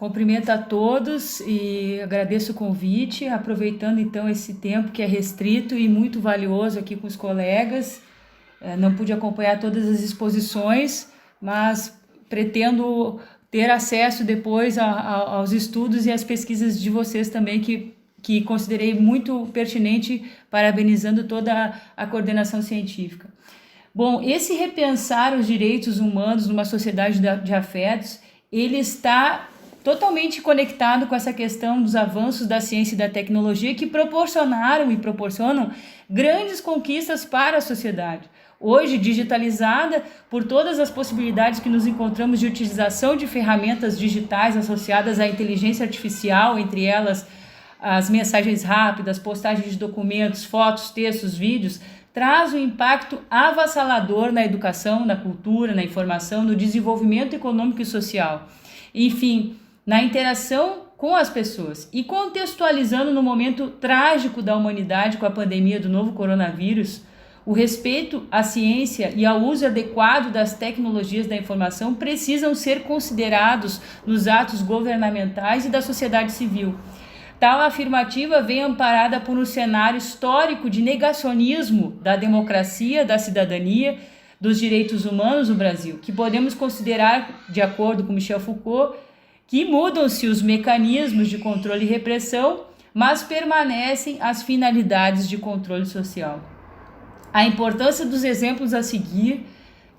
Cumprimento a todos e agradeço o convite, aproveitando então esse tempo que é restrito e muito valioso aqui com os colegas. Não pude acompanhar todas as exposições, mas pretendo ter acesso depois aos estudos e às pesquisas de vocês também, que considerei muito pertinente, parabenizando toda a coordenação científica. Bom, esse repensar os direitos humanos numa sociedade de afetos, ele está totalmente conectado com essa questão dos avanços da ciência e da tecnologia que proporcionaram e proporcionam grandes conquistas para a sociedade. Hoje, digitalizada por todas as possibilidades que nos encontramos de utilização de ferramentas digitais associadas à inteligência artificial, entre elas as mensagens rápidas, postagens de documentos, fotos, textos, vídeos, traz um impacto avassalador na educação, na cultura, na informação, no desenvolvimento econômico e social. Enfim, na interação com as pessoas. E contextualizando no momento trágico da humanidade com a pandemia do novo coronavírus, o respeito à ciência e ao uso adequado das tecnologias da informação precisam ser considerados nos atos governamentais e da sociedade civil. Tal afirmativa vem amparada por um cenário histórico de negacionismo da democracia, da cidadania, dos direitos humanos no Brasil, que podemos considerar, de acordo com Michel Foucault, que mudam-se os mecanismos de controle e repressão, mas permanecem as finalidades de controle social. A importância dos exemplos a seguir,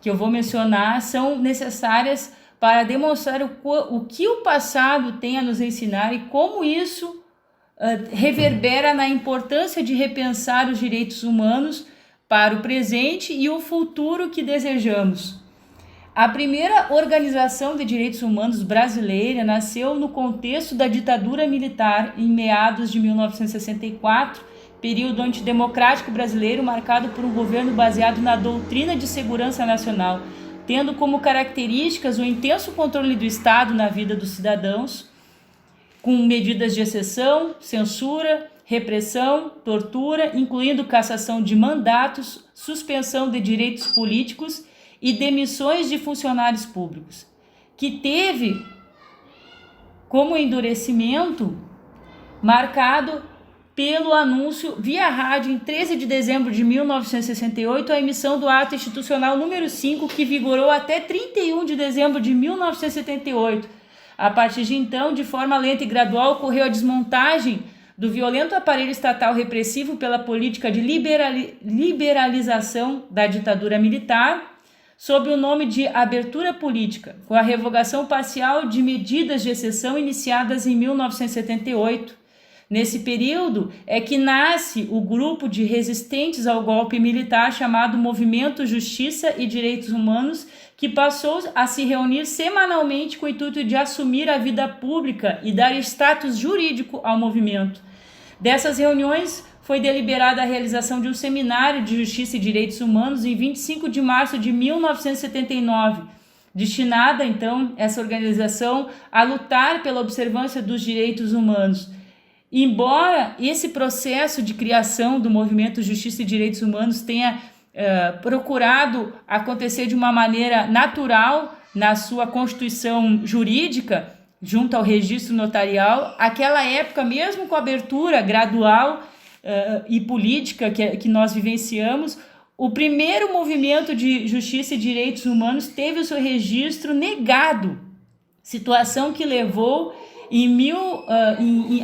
que eu vou mencionar, são necessárias para demonstrar o que o passado tem a nos ensinar e como isso reverbera na importância de repensar os direitos humanos para o presente e o futuro que desejamos. A primeira organização de direitos humanos brasileira nasceu no contexto da ditadura militar em meados de 1964, período antidemocrático brasileiro marcado por um governo baseado na doutrina de segurança nacional, tendo como características o intenso controle do Estado na vida dos cidadãos, com medidas de exceção, censura, repressão, tortura, incluindo cassação de mandatos, suspensão de direitos políticos e demissões de funcionários públicos, que teve como endurecimento marcado pelo anúncio via rádio em 13 de dezembro de 1968, a emissão do ato institucional número 5, que vigorou até 31 de dezembro de 1978. A partir de então, de forma lenta e gradual, ocorreu a desmontagem do violento aparelho estatal repressivo pela política de liberalização da ditadura militar, sob o nome de abertura política, com a revogação parcial de medidas de exceção iniciadas em 1978. Nesse período é que nasce o grupo de resistentes ao golpe militar chamado Movimento Justiça e Direitos Humanos, que passou a se reunir semanalmente com o intuito de assumir a vida pública e dar status jurídico ao movimento. Dessas reuniões foi deliberada a realização de um seminário de Justiça e Direitos Humanos em 25 de março de 1979, destinada, então, essa organização a lutar pela observância dos direitos humanos. Embora esse processo de criação do Movimento Justiça e Direitos Humanos tenha procurado acontecer de uma maneira natural na sua constituição jurídica, junto ao registro notarial, aquela época, mesmo com a abertura gradual e política que nós vivenciamos, o primeiro movimento de justiça e direitos humanos teve o seu registro negado, situação que levou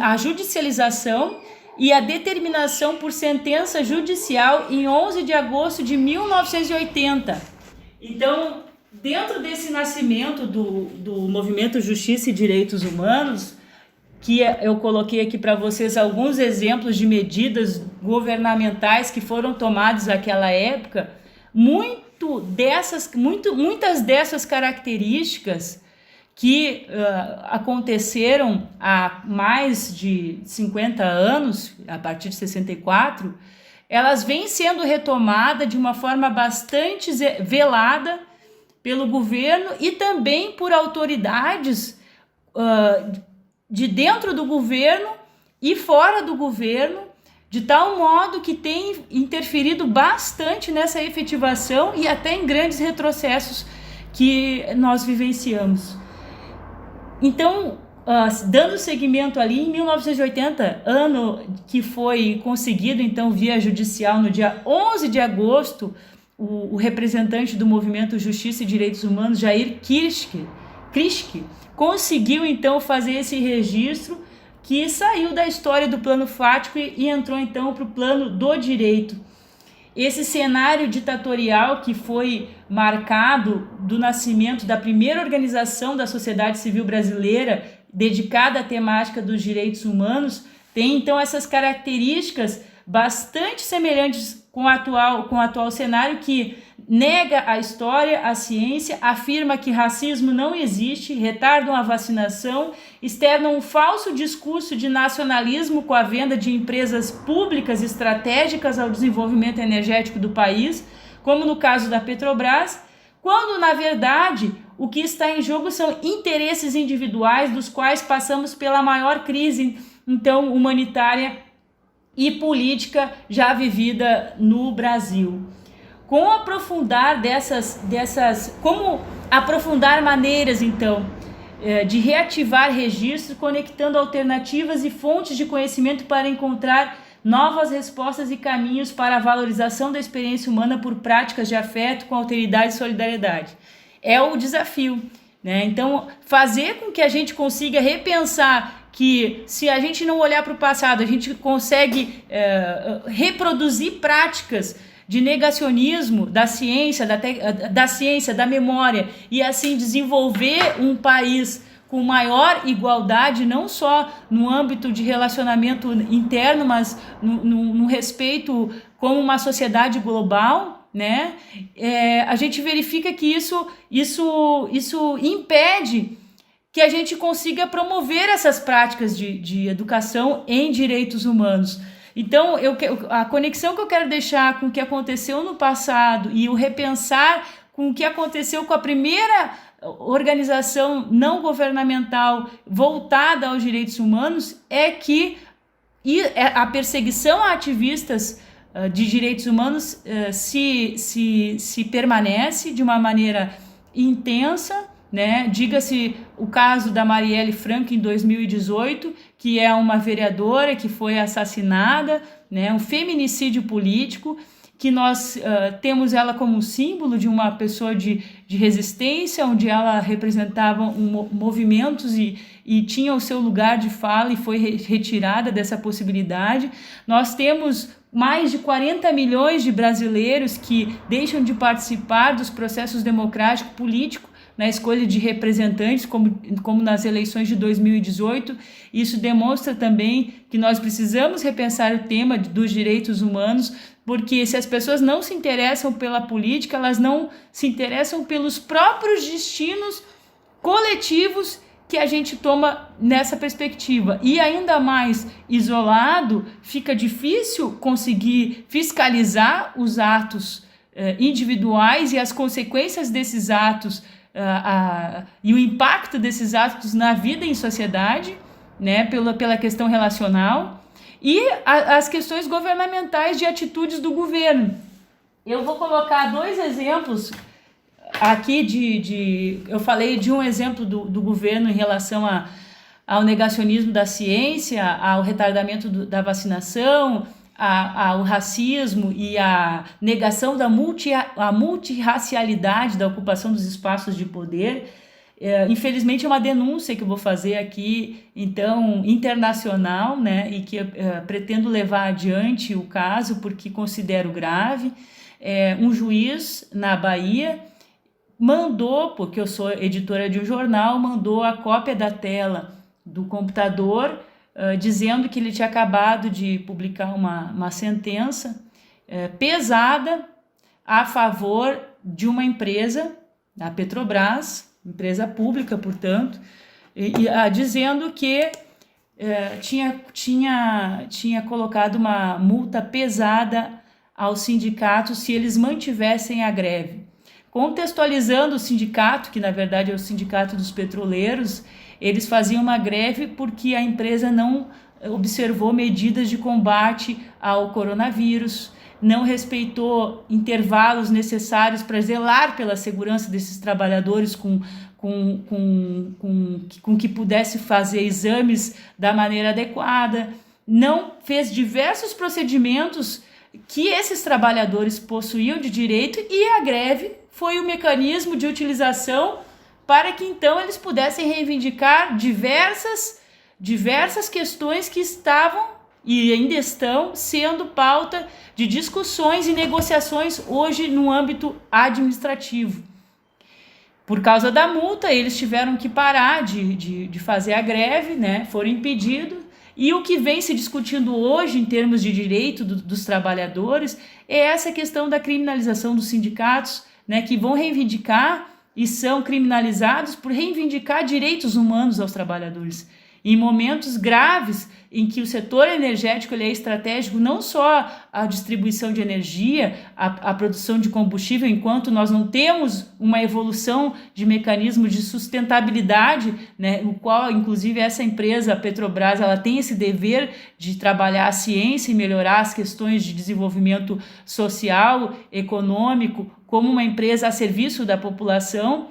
a judicialização e a determinação por sentença judicial em 11 de agosto de 1980. Então, dentro desse nascimento do Movimento Justiça e Direitos Humanos, que eu coloquei aqui para vocês alguns exemplos de medidas governamentais que foram tomadas naquela época, muitas dessas características que aconteceram há mais de 50 anos, a partir de 64, elas vêm sendo retomadas de uma forma bastante velada pelo governo e também por autoridades de dentro do governo e fora do governo, de tal modo que tem interferido bastante nessa efetivação e até em grandes retrocessos que nós vivenciamos. Então, dando seguimento ali em 1980, ano que foi conseguido então via judicial no dia 11 de agosto, o representante do movimento Justiça e Direitos Humanos, Jair Krischke, conseguiu então fazer esse registro que saiu da história do plano fático e entrou então para o plano do direito. Esse cenário ditatorial que foi marcado do nascimento da primeira organização da sociedade civil brasileira dedicada à temática dos direitos humanos tem então essas características bastante semelhantes com o atual cenário, que nega a história, a ciência, afirma que racismo não existe, retardam a vacinação, externam um falso discurso de nacionalismo com a venda de empresas públicas estratégicas ao desenvolvimento energético do país, como no caso da Petrobras, quando, na verdade, o que está em jogo são interesses individuais, dos quais passamos pela maior crise, então, humanitária e política já vivida no Brasil. Como aprofundar maneiras, então, de reativar registros, conectando alternativas e fontes de conhecimento para encontrar novas respostas e caminhos para a valorização da experiência humana por práticas de afeto com alteridade e solidariedade. É o desafio, né? Então, fazer com que a gente consiga repensar que, se a gente não olhar para o passado, a gente consegue reproduzir práticas de negacionismo da ciência, da memória, e assim desenvolver um país com maior igualdade, não só no âmbito de relacionamento interno, mas no respeito como uma sociedade global, né? A gente verifica que isso impede que a gente consiga promover essas práticas de educação em direitos humanos. Então, a conexão que eu quero deixar com o que aconteceu no passado e o repensar com o que aconteceu com a primeira organização não governamental voltada aos direitos humanos é que a perseguição a ativistas de direitos humanos se permanece de uma maneira intensa, né? Diga-se o caso da Marielle Franco em 2018, que é uma vereadora que foi assassinada, né? Um feminicídio político, que nós temos ela como símbolo de uma pessoa de resistência, onde ela representava movimentos e tinha o seu lugar de fala e foi retirada dessa possibilidade. Nós temos mais de 40 milhões de brasileiros que deixam de participar dos processos democráticos políticos na escolha de representantes, como nas eleições de 2018. Isso demonstra também que nós precisamos repensar o tema dos direitos humanos, porque se as pessoas não se interessam pela política, elas não se interessam pelos próprios destinos coletivos que a gente toma nessa perspectiva. E ainda mais isolado, fica difícil conseguir fiscalizar os atos individuais e as consequências desses atos e o impacto desses atos na vida em sociedade, né, pela questão relacional, e as questões governamentais de atitudes do governo. Eu vou colocar 2 exemplos aqui eu falei de um exemplo do governo em relação ao negacionismo da ciência, ao retardamento da vacinação, ao racismo e à negação da multirracialidade da ocupação dos espaços de poder. Infelizmente é uma denúncia que eu vou fazer aqui, então, internacional, né, e que pretendo levar adiante o caso porque considero grave. Um juiz na Bahia mandou, porque eu sou editora de um jornal, mandou a cópia da tela do computador, dizendo que ele tinha acabado de publicar uma sentença pesada a favor de uma empresa, a Petrobras, empresa pública, portanto, dizendo que tinha colocado uma multa pesada aos sindicatos se eles mantivessem a greve. Contextualizando o sindicato, que na verdade é o Sindicato dos Petroleiros, eles faziam uma greve porque a empresa não observou medidas de combate ao coronavírus, não respeitou intervalos necessários para zelar pela segurança desses trabalhadores com que pudesse fazer exames da maneira adequada, não fez diversos procedimentos que esses trabalhadores possuíam de direito, e a greve foi o mecanismo de utilização para que então eles pudessem reivindicar diversas questões que estavam e ainda estão sendo pauta de discussões e negociações hoje no âmbito administrativo. Por causa da multa, eles tiveram que parar de fazer a greve, né? Foram impedidos. E o que vem se discutindo hoje em termos de direito dos trabalhadores é essa questão da criminalização dos sindicatos, né? Que vão reivindicar e são criminalizados por reivindicar direitos humanos aos trabalhadores. Em momentos graves em que o setor energético ele é estratégico, não só a distribuição de energia, a produção de combustível, enquanto nós não temos uma evolução de mecanismo de sustentabilidade, né, o qual, inclusive, essa empresa, a Petrobras, ela tem esse dever de trabalhar a ciência e melhorar as questões de desenvolvimento social, econômico, como uma empresa a serviço da população.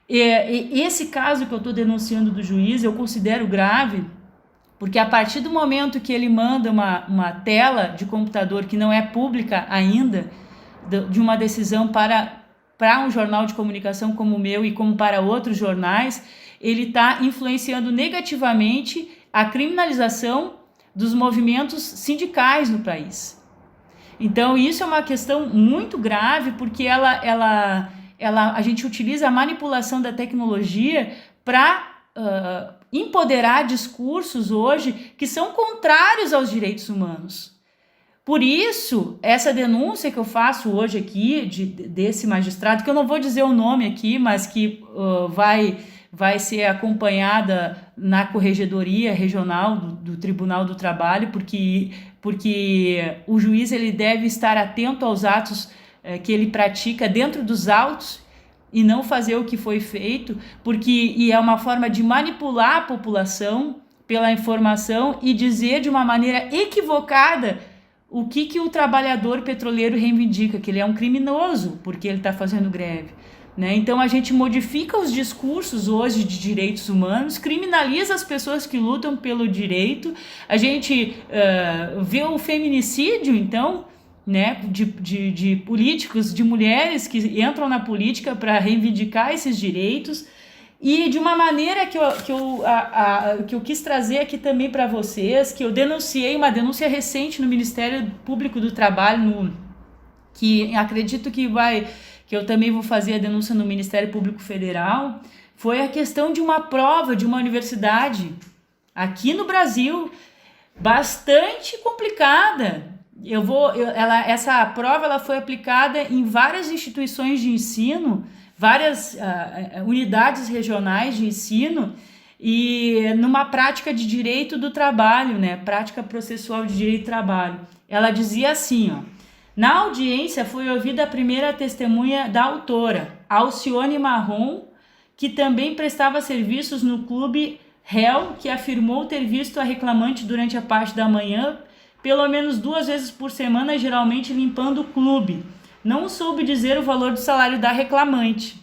Esse caso que eu estou denunciando do juiz, eu considero grave, porque a partir do momento que ele manda uma tela de computador que não é pública ainda, de uma decisão para um jornal de comunicação como o meu e como para outros jornais, ele está influenciando negativamente a criminalização dos movimentos sindicais no país. Então isso é uma questão muito grave, porque a gente utiliza a manipulação da tecnologia para empoderar discursos hoje que são contrários aos direitos humanos. Por isso, essa denúncia que eu faço hoje aqui, desse magistrado, que eu não vou dizer o nome aqui, mas que vai ser acompanhada na Corregedoria Regional do Tribunal do Trabalho, porque o juiz ele deve estar atento aos atos que ele pratica dentro dos autos e não fazer o que foi feito, porque é uma forma de manipular a população pela informação e dizer de uma maneira equivocada o que o trabalhador petroleiro reivindica, que ele é um criminoso porque ele está fazendo greve, né? Então a gente modifica os discursos hoje de direitos humanos, criminaliza as pessoas que lutam pelo direito, a gente vê o feminicídio, então, né, de políticos, de mulheres que entram na política para reivindicar esses direitos, e de uma maneira que eu quis trazer aqui também para vocês, que eu denunciei uma denúncia recente no Ministério Público do Trabalho, que acredito que eu também vou fazer a denúncia no Ministério Público Federal, foi a questão de uma prova de uma universidade aqui no Brasil, bastante complicada. Essa prova ela foi aplicada em várias instituições de ensino, várias unidades regionais de ensino, e numa prática de direito do trabalho, né? Prática processual de direito do trabalho. Ela dizia assim, ó: na audiência foi ouvida a primeira testemunha da autora, Alcione Marrom, que também prestava serviços no clube réu, que afirmou ter visto a reclamante durante a parte da manhã, pelo menos 2 vezes por semana, geralmente limpando o clube. Não soube dizer o valor do salário da reclamante.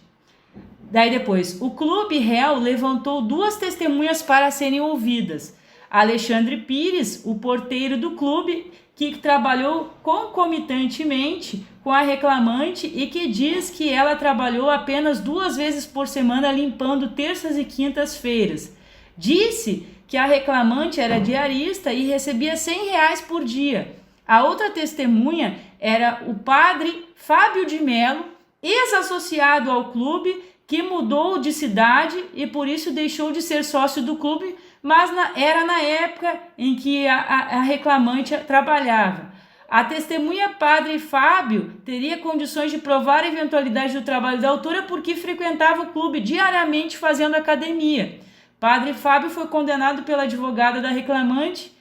Daí depois, o clube réu levantou 2 testemunhas para serem ouvidas. Alexandre Pires, o porteiro do clube, que trabalhou concomitantemente com a reclamante e que diz que ela trabalhou apenas 2 vezes por semana limpando terças e quintas-feiras. Disse que a reclamante era diarista e recebia R$100 por dia. A outra testemunha era o padre Fábio de Melo, ex-associado ao clube, que mudou de cidade e por isso deixou de ser sócio do clube, mas era na época em que a reclamante trabalhava. A testemunha padre Fábio teria condições de provar a eventualidade do trabalho da autora porque frequentava o clube diariamente fazendo academia. Padre Fábio foi condenado pela advogada da reclamante,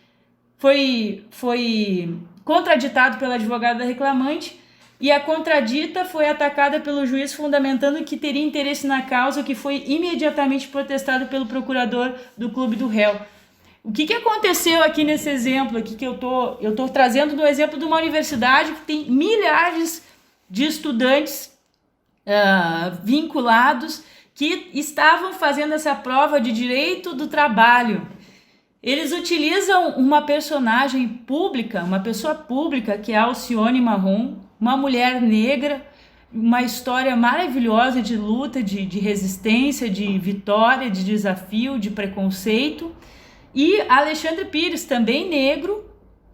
foi contraditado pela advogada da reclamante, e a contradita foi atacada pelo juiz fundamentando que teria interesse na causa, que foi imediatamente protestado pelo procurador do clube do réu. O que aconteceu aqui nesse exemplo aqui que eu tô trazendo do exemplo de uma universidade que tem milhares de estudantes vinculados que estavam fazendo essa prova de direito do trabalho. Eles utilizam uma personagem pública, uma pessoa pública, que é a Alcione Marrom, uma mulher negra, uma história maravilhosa de luta, de resistência, de vitória, de desafio, de preconceito, e Alexandre Pires, também negro,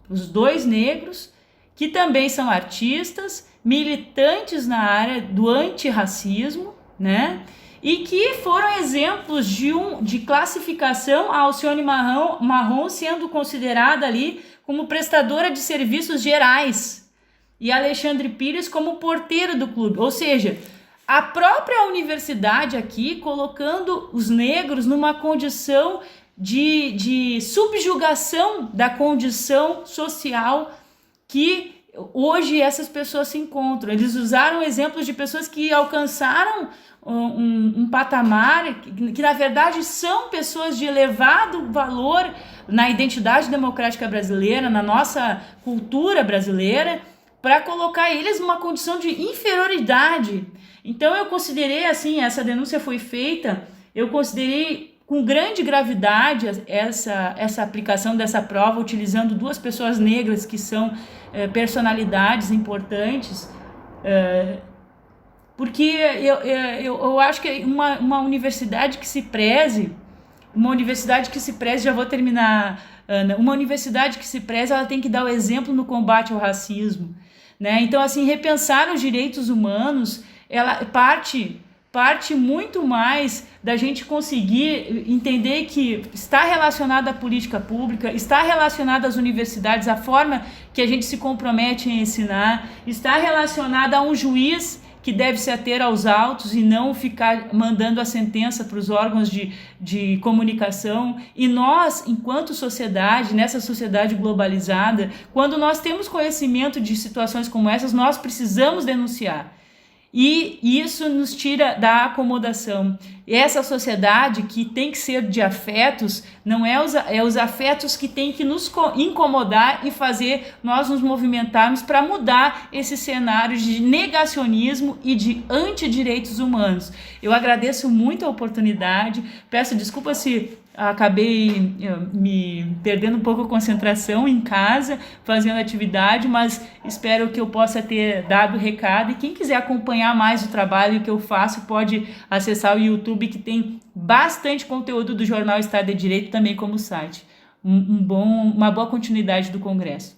os dois negros, que também são artistas, militantes na área do antirracismo, né? E que foram exemplos de classificação, a Alcione Marrom sendo considerada ali como prestadora de serviços gerais e Alexandre Pires como porteiro do clube, ou seja, a própria universidade aqui colocando os negros numa condição de subjugação da condição social que hoje essas pessoas se encontram. Eles usaram exemplos de pessoas que alcançaram um patamar, que na verdade são pessoas de elevado valor na identidade democrática brasileira, na nossa cultura brasileira, para colocar eles numa condição de inferioridade. Então eu considerei assim, essa denúncia foi feita, eu considerei com grande gravidade essa aplicação dessa prova, utilizando duas pessoas negras que são personalidades importantes, porque eu acho que uma universidade que se preze, já vou terminar, Ana, uma universidade que se preze, ela tem que dar o exemplo no combate ao racismo, né? Então, assim, repensar os direitos humanos, ela parte muito mais da gente conseguir entender que está relacionado à política pública, está relacionado às universidades, a forma que a gente se compromete em ensinar, está relacionada a um juiz que deve se ater aos autos e não ficar mandando a sentença para os órgãos de comunicação. E nós, enquanto sociedade, nessa sociedade globalizada, quando nós temos conhecimento de situações como essas, nós precisamos denunciar. E isso nos tira da acomodação. E essa sociedade que tem que ser de afetos, não é os afetos que tem que nos incomodar e fazer nós nos movimentarmos para mudar esse cenário de negacionismo e de antidireitos humanos. Eu agradeço muito a oportunidade, peço desculpa se acabei me perdendo um pouco a concentração em casa, fazendo atividade, mas espero que eu possa ter dado o recado. E quem quiser acompanhar mais o trabalho que eu faço, pode acessar o YouTube, que tem bastante conteúdo do jornal Estado de Direito, também como site. Uma boa continuidade do Congresso.